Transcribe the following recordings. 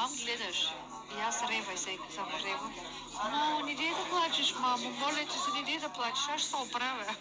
Мам, гледаш. И аз ревай сега, само ревам. Мамо, не дей да плачеш, мамо. Моля те се, не дей да плачеш. Аз ще се оправя.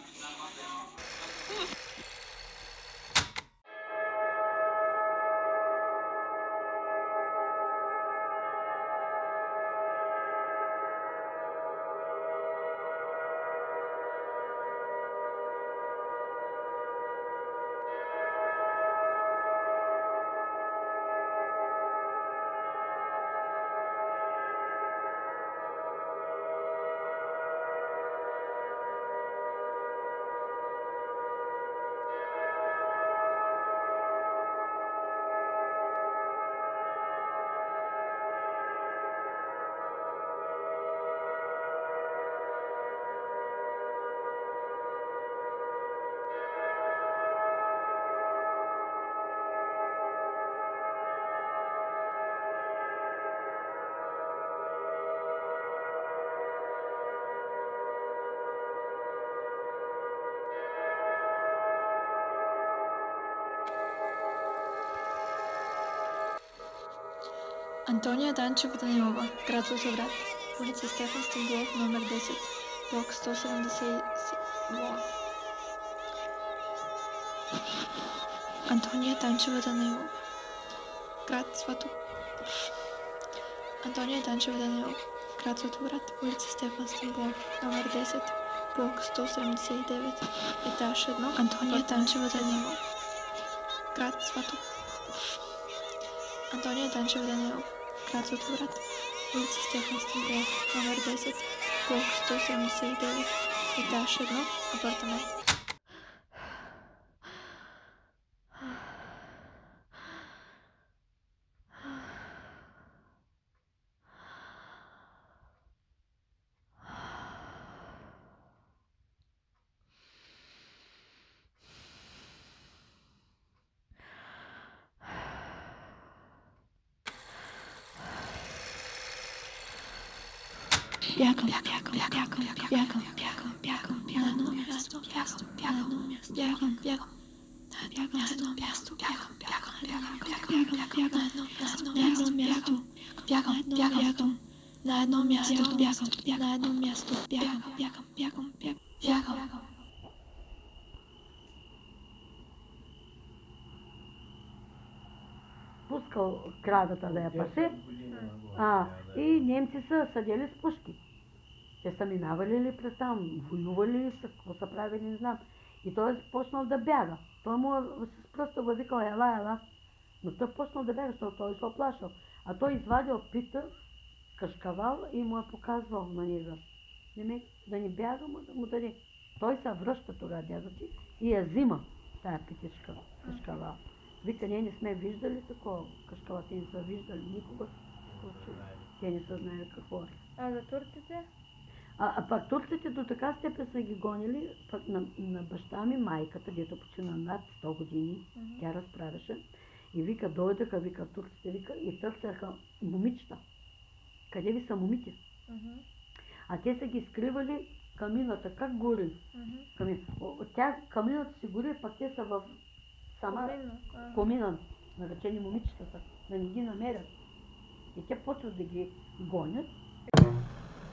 Антония Данчева Данилова, град Златоград, улица Стефан Стамболов, номер 10, блок 170. Антония Данчева Данилова, град Антония Данчева Данилова, град Златоград, улица Стефан Стамболов, номер 10, блок 179, етаж 1. Антония Данчева Данилова, град Антония Данчева Данилова, град Златоград, улица Стефан Стамболов, номер 10, блок 179, етаж 1, апартамент. Бягам на едно място, Пускал крадата да я пасе, и немци са съдели с пушки. Те са минавали ли през там, воювали ли са, какво са правили, не знам. И той е почнал да бяга. Той му с пръста го викал, ела. Но той почнал да бяга, защото той се оплашал. А той извадил пита, кашкавал и му е показвал на него. Да не бяга, да му даде. Той се връща тогава, дядо ти, и я взима, тая питичка, кашкавал. Вика, ние не сме виждали такова кашкава, те не са виждали никога. Те не са знаели какво е. А за турците? А пак турците до така степен са ги гонили, пък на баща ми майката, дето почина над 100 години, тя разправяше. И вика, дойдаха, вика, турците, вика, и търсяха момичета. Къде ви са момите? А те са ги скривали камината, как гори. Камината си гори, пък те са в сама комина, наречени момичетата, да не ги намерят. И те почват да ги гонят.